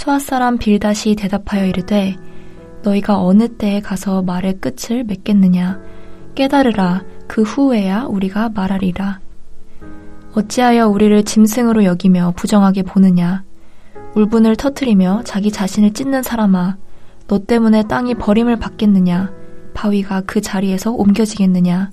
수아 사람 빌닷이 대답하여 이르되 너희가 어느 때에 가서 말의 끝을 맺겠느냐 깨달으라 그 후에야 우리가 말하리라. 어찌하여 우리를 짐승으로 여기며 부정하게 보느냐 울분을 터뜨리며 자기 자신을 찢는 사람아 너 때문에 땅이 버림을 받겠느냐 바위가 그 자리에서 옮겨지겠느냐.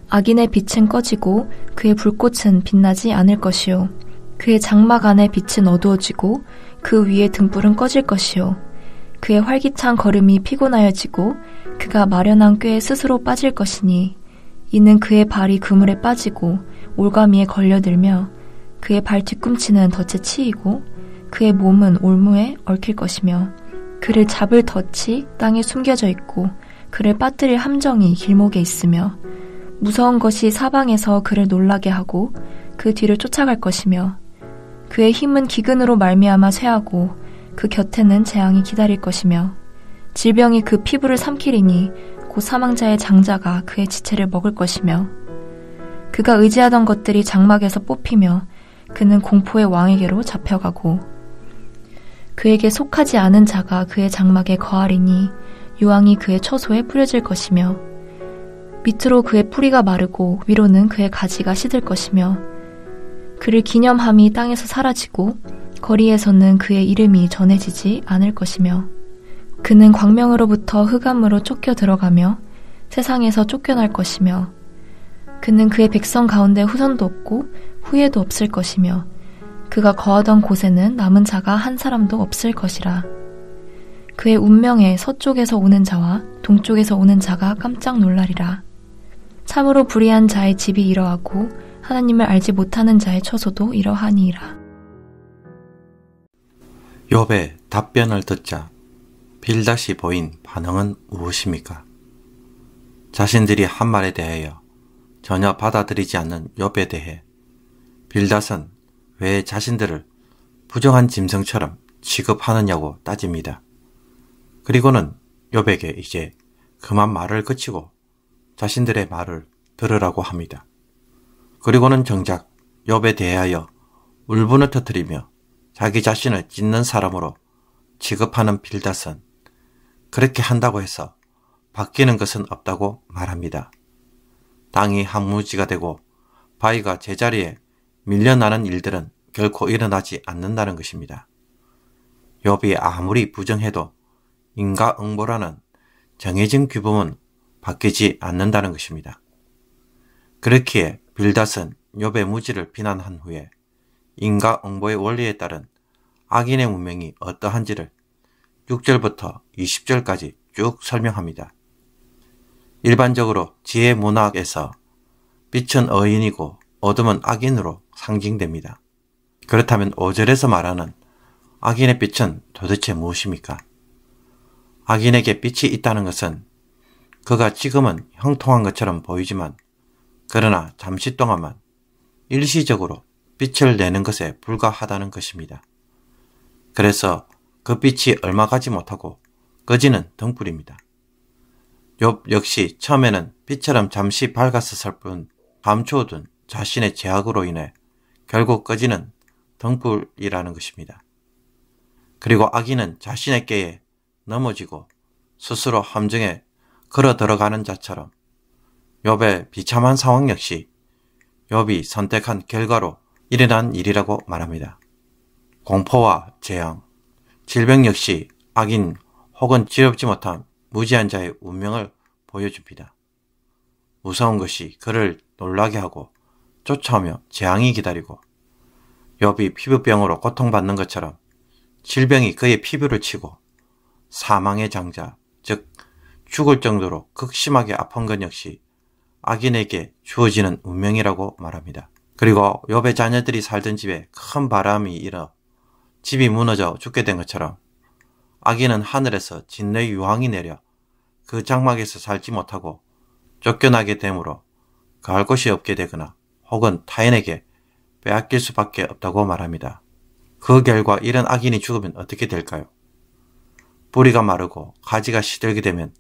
악인의 빛은 꺼지고 그의 불꽃은 빛나지 않을 것이요 그의 장막 안의 빛은 어두워지고 그 위에 등불은 꺼질 것이요 그의 활기찬 걸음이 피곤하여지고 그가 마련한 꾀에 스스로 빠질 것이니 이는 그의 발이 그물에 빠지고 올가미에 걸려들며 그의 발 뒤꿈치는 덫에 치이고 그의 몸은 올무에 얽힐 것이며 그를 잡을 덫이 땅에 숨겨져 있고 그를 빠뜨릴 함정이 길목에 있으며 무서운 것이 사방에서 그를 놀라게 하고 그 뒤를 쫓아갈 것이며 그의 힘은 기근으로 말미암아 쇠하고 그 곁에는 재앙이 기다릴 것이며 질병이 그 피부를 삼키리니 곧 사망자의 장자가 그의 지체를 먹을 것이며 그가 의지하던 것들이 장막에서 뽑히며 그는 공포의 왕에게로 잡혀가고 그에게 속하지 않은 자가 그의 장막에 거하리니 유황이 그의 처소에 뿌려질 것이며 밑으로 그의 뿌리가 마르고 위로는 그의 가지가 시들 것이며 그를 기념함이 땅에서 사라지고 거리에서는 그의 이름이 전해지지 않을 것이며 그는 광명으로부터 흑암으로 쫓겨 들어가며 세상에서 쫓겨날 것이며 그는 그의 백성 가운데 후손도 없고 후예도 없을 것이며 그가 거하던 곳에는 남은 자가 한 사람도 없을 것이라. 그의 운명에 서쪽에서 오는 자와 동쪽에서 오는 자가 깜짝 놀라리라. 참으로 불의한 자의 집이 이러하고 하나님을 알지 못하는 자의 처소도 이러하니이라. 욥의 답변을 듣자 빌닷이 보인 반응은 무엇입니까? 자신들이 한 말에 대하여 전혀 받아들이지 않는 욥에 대해 빌닷은 왜 자신들을 부정한 짐승처럼 취급하느냐고 따집니다. 그리고는 욥에게 이제 그만 말을 그치고 자신들의 말을 들으라고 합니다. 그리고는 정작 욥에 대하여 울분을 터뜨리며 자기 자신을 찢는 사람으로 취급하는 빌닷은 그렇게 한다고 해서 바뀌는 것은 없다고 말합니다. 땅이 황무지가 되고 바위가 제자리에 밀려나는 일들은 결코 일어나지 않는다는 것입니다. 욥이 아무리 부정해도 인과응보라는 정해진 규범은 바뀌지 않는다는 것입니다. 그렇기에 빌닷은 욥의 무지를 비난한 후에 인과응보의 원리에 따른 악인의 운명이 어떠한지를 6절부터 20절까지 쭉 설명합니다. 일반적으로 지혜 문학에서 빛은 의인이고 어둠은 악인으로 상징됩니다. 그렇다면 5절에서 말하는 악인의 빛은 도대체 무엇입니까? 악인에게 빛이 있다는 것은 그가 지금은 형통한 것처럼 보이지만 그러나 잠시 동안만 일시적으로 빛을 내는 것에 불과하다는 것입니다. 그래서 그 빛이 얼마 가지 못하고 꺼지는 등불입니다. 욥 역시 처음에는 빛처럼 잠시 밝았었을 뿐 감추어둔 자신의 죄악으로 인해 결국 꺼지는 등불이라는 것입니다. 그리고 악인은 자신의 깨에 넘어지고 스스로 함정에 걸어 들어가는 자처럼 욥의 비참한 상황 역시 욥이 선택한 결과로 일어난 일이라고 말합니다. 공포와 재앙, 질병 역시 악인 혹은 지럽지 못한 무지한 자의 운명을 보여줍니다. 무서운 것이 그를 놀라게 하고 쫓아오며 재앙이 기다리고 욥이 피부병으로 고통받는 것처럼 질병이 그의 피부를 치고 사망의 장자, 즉 죽을 정도로 극심하게 아픈 것 역시 악인에게 주어지는 운명이라고 말합니다. 그리고 욥의 자녀들이 살던 집에 큰 바람이 일어 집이 무너져 죽게 된 것처럼 악인은 하늘에서 진노의 유황이 내려 그 장막에서 살지 못하고 쫓겨나게 되므로 가을 곳이 없게 되거나 혹은 타인에게 빼앗길 수밖에 없다고 말합니다. 그 결과 이런 악인이 죽으면 어떻게 될까요? 뿌리가 마르고 가지가 시들게 되면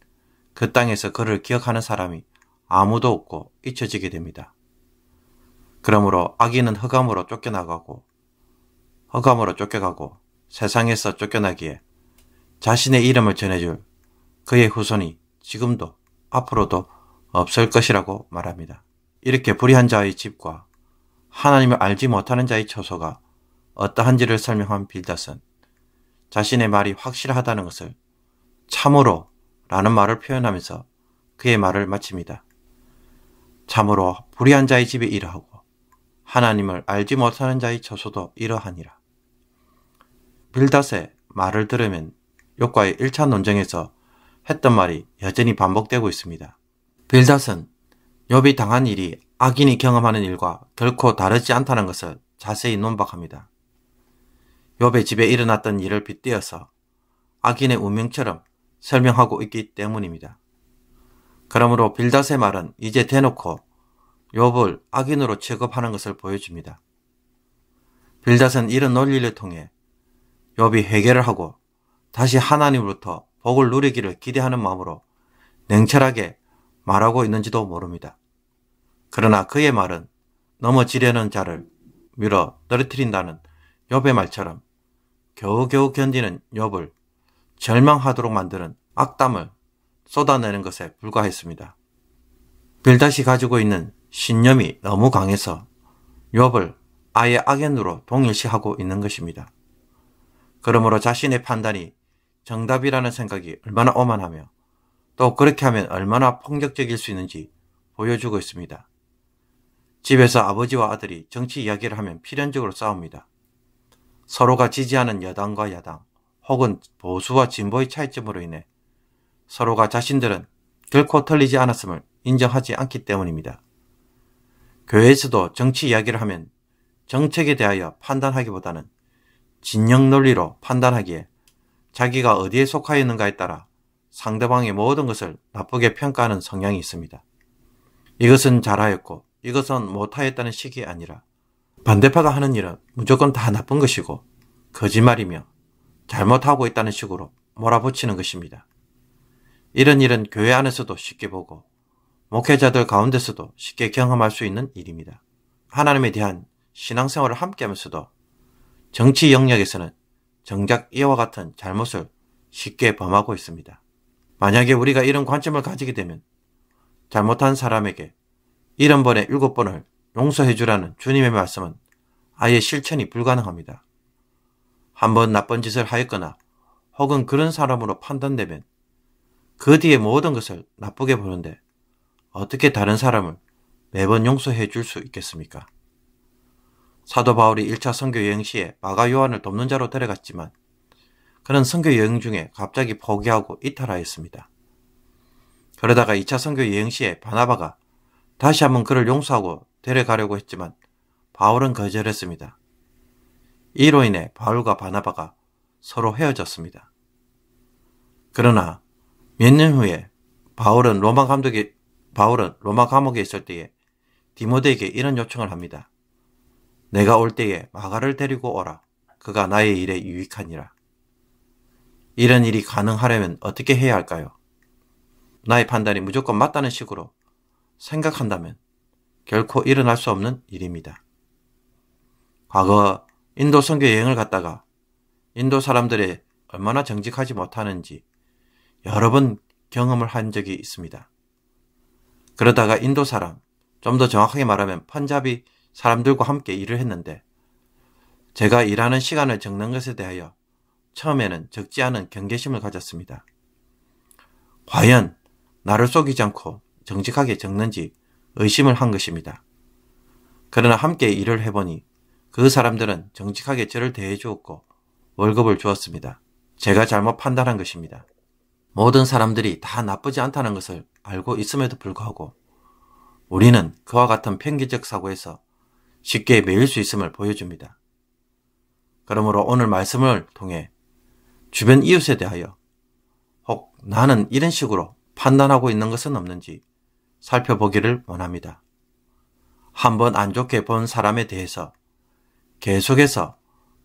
그 땅에서 그를 기억하는 사람이 아무도 없고 잊혀지게 됩니다. 그러므로 악인은 흑암으로 쫓겨가고 세상에서 쫓겨나기에 자신의 이름을 전해줄 그의 후손이 지금도 앞으로도 없을 것이라고 말합니다. 이렇게 불의한 자의 집과 하나님을 알지 못하는 자의 처소가 어떠한지를 설명한 빌닷은 자신의 말이 확실하다는 것을 참으로 라는 말을 표현하면서 그의 말을 마칩니다. 참으로 불의한 자의 집이 이러하고 하나님을 알지 못하는 자의 처소도 이러하니라. 빌닷의 말을 들으면 욥과의 1차 논쟁에서 했던 말이 여전히 반복되고 있습니다. 빌닷은 욥이 당한 일이 악인이 경험하는 일과 결코 다르지 않다는 것을 자세히 논박합니다. 욥의 집에 일어났던 일을 빗대어서 악인의 운명처럼 설명하고 있기 때문입니다. 그러므로 빌닷의 말은 이제 대놓고 욥을 악인으로 취급하는 것을 보여줍니다. 빌닷은 이런 논리를 통해 욥이 회개를 하고 다시 하나님으로부터 복을 누리기를 기대하는 마음으로 냉철하게 말하고 있는지도 모릅니다. 그러나 그의 말은 넘어지려는 자를 밀어 떨어뜨린다는 욥의 말처럼 겨우겨우 견디는 욥을 절망하도록 만드는 악담을 쏟아내는 것에 불과했습니다. 빌닷이 가지고 있는 신념이 너무 강해서 욥을 아예 악인으로 동일시하고 있는 것입니다. 그러므로 자신의 판단이 정답이라는 생각이 얼마나 오만하며 또 그렇게 하면 얼마나 폭력적일 수 있는지 보여주고 있습니다. 집에서 아버지와 아들이 정치 이야기를 하면 필연적으로 싸웁니다. 서로가 지지하는 여당과 야당 혹은 보수와 진보의 차이점으로 인해 서로가 자신들은 결코 틀리지 않았음을 인정하지 않기 때문입니다. 교회에서도 정치 이야기를 하면 정책에 대하여 판단하기보다는 진영 논리로 판단하기에 자기가 어디에 속하여 있는가에 따라 상대방의 모든 것을 나쁘게 평가하는 성향이 있습니다. 이것은 잘하였고 이것은 못하였다는 식이 아니라 반대파가 하는 일은 무조건 다 나쁜 것이고 거짓말이며 잘못하고 있다는 식으로 몰아붙이는 것입니다. 이런 일은 교회 안에서도 쉽게 보고 목회자들 가운데서도 쉽게 경험할 수 있는 일입니다. 하나님에 대한 신앙생활을 함께하면서도 정치 영역에서는 정작 이와 같은 잘못을 쉽게 범하고 있습니다. 만약에 우리가 이런 관점을 가지게 되면 잘못한 사람에게 70번에 7번을 용서해 주라는 주님의 말씀은 아예 실천이 불가능합니다. 한번 나쁜 짓을 하였거나 혹은 그런 사람으로 판단되면 그 뒤에 모든 것을 나쁘게 보는데 어떻게 다른 사람을 매번 용서해 줄 수 있겠습니까? 사도 바울이 1차 선교 여행 시에 마가 요한을 돕는 자로 데려갔지만 그는 선교 여행 중에 갑자기 포기하고 이탈하였습니다. 그러다가 2차 선교 여행 시에 바나바가 다시 한번 그를 용서하고 데려가려고 했지만 바울은 거절했습니다. 이로 인해 바울과 바나바가 서로 헤어졌습니다. 그러나 몇 년 후에 바울은 로마 감옥에 있을 때에 디모데에게 이런 요청을 합니다. 내가 올 때에 마가를 데리고 오라. 그가 나의 일에 유익하니라. 이런 일이 가능하려면 어떻게 해야 할까요? 나의 판단이 무조건 맞다는 식으로 생각한다면 결코 일어날 수 없는 일입니다. 과거 인도 선교 여행을 갔다가 인도 사람들이 얼마나 정직하지 못하는지 여러 번 경험을 한 적이 있습니다. 그러다가 인도 사람, 좀 더 정확하게 말하면 펀자비 사람들과 함께 일을 했는데 제가 일하는 시간을 적는 것에 대하여 처음에는 적지 않은 경계심을 가졌습니다. 과연 나를 속이지 않고 정직하게 적는지 의심을 한 것입니다. 그러나 함께 일을 해보니 그 사람들은 정직하게 저를 대해 주었고 월급을 주었습니다. 제가 잘못 판단한 것입니다. 모든 사람들이 다 나쁘지 않다는 것을 알고 있음에도 불구하고 우리는 그와 같은 편견적 사고에서 쉽게 매일 수 있음을 보여줍니다. 그러므로 오늘 말씀을 통해 주변 이웃에 대하여 혹 나는 이런 식으로 판단하고 있는 것은 없는지 살펴보기를 원합니다. 한번 안 좋게 본 사람에 대해서 계속해서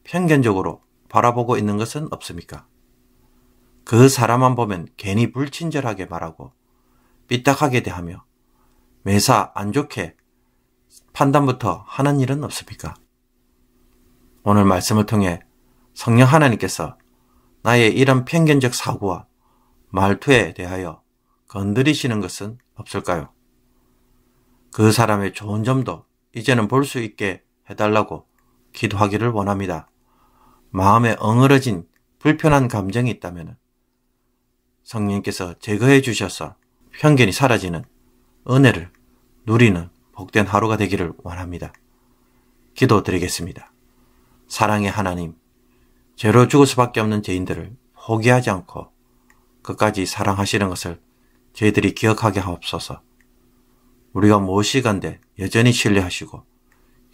편견적으로 바라보고 있는 것은 없습니까? 그 사람만 보면 괜히 불친절하게 말하고 삐딱하게 대하며 매사 안 좋게 판단부터 하는 일은 없습니까? 오늘 말씀을 통해 성령 하나님께서 나의 이런 편견적 사고와 말투에 대하여 건드리시는 것은 없을까요? 그 사람의 좋은 점도 이제는 볼 수 있게 해달라고 기도하기를 원합니다. 마음에 엉그러진 불편한 감정이 있다면 성령님께서 제거해 주셔서 편견이 사라지는 은혜를 누리는 복된 하루가 되기를 원합니다. 기도드리겠습니다. 사랑의 하나님, 죄로 죽을 수밖에 없는 죄인들을 포기하지 않고 끝까지 사랑하시는 것을 저희들이 기억하게 하옵소서. 우리가 무엇이간데 여전히 신뢰하시고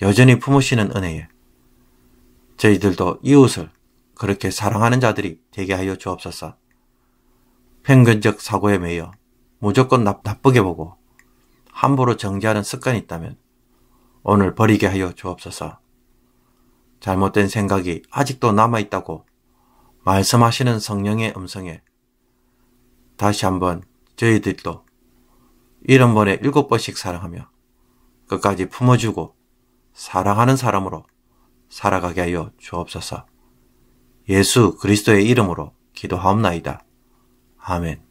여전히 품으시는 은혜에 저희들도 이웃을 그렇게 사랑하는 자들이 되게 하여 주옵소서. 편견적 사고에 매여 무조건 나쁘게 보고 함부로 정죄하는 습관이 있다면 오늘 버리게 하여 주옵소서. 잘못된 생각이 아직도 남아있다고 말씀하시는 성령의 음성에 다시 한번 저희들도 70번에 7번씩 사랑하며 끝까지 품어주고 사랑하는 사람으로 살아가게 하여 주옵소서. 예수 그리스도의 이름으로 기도하옵나이다. 아멘.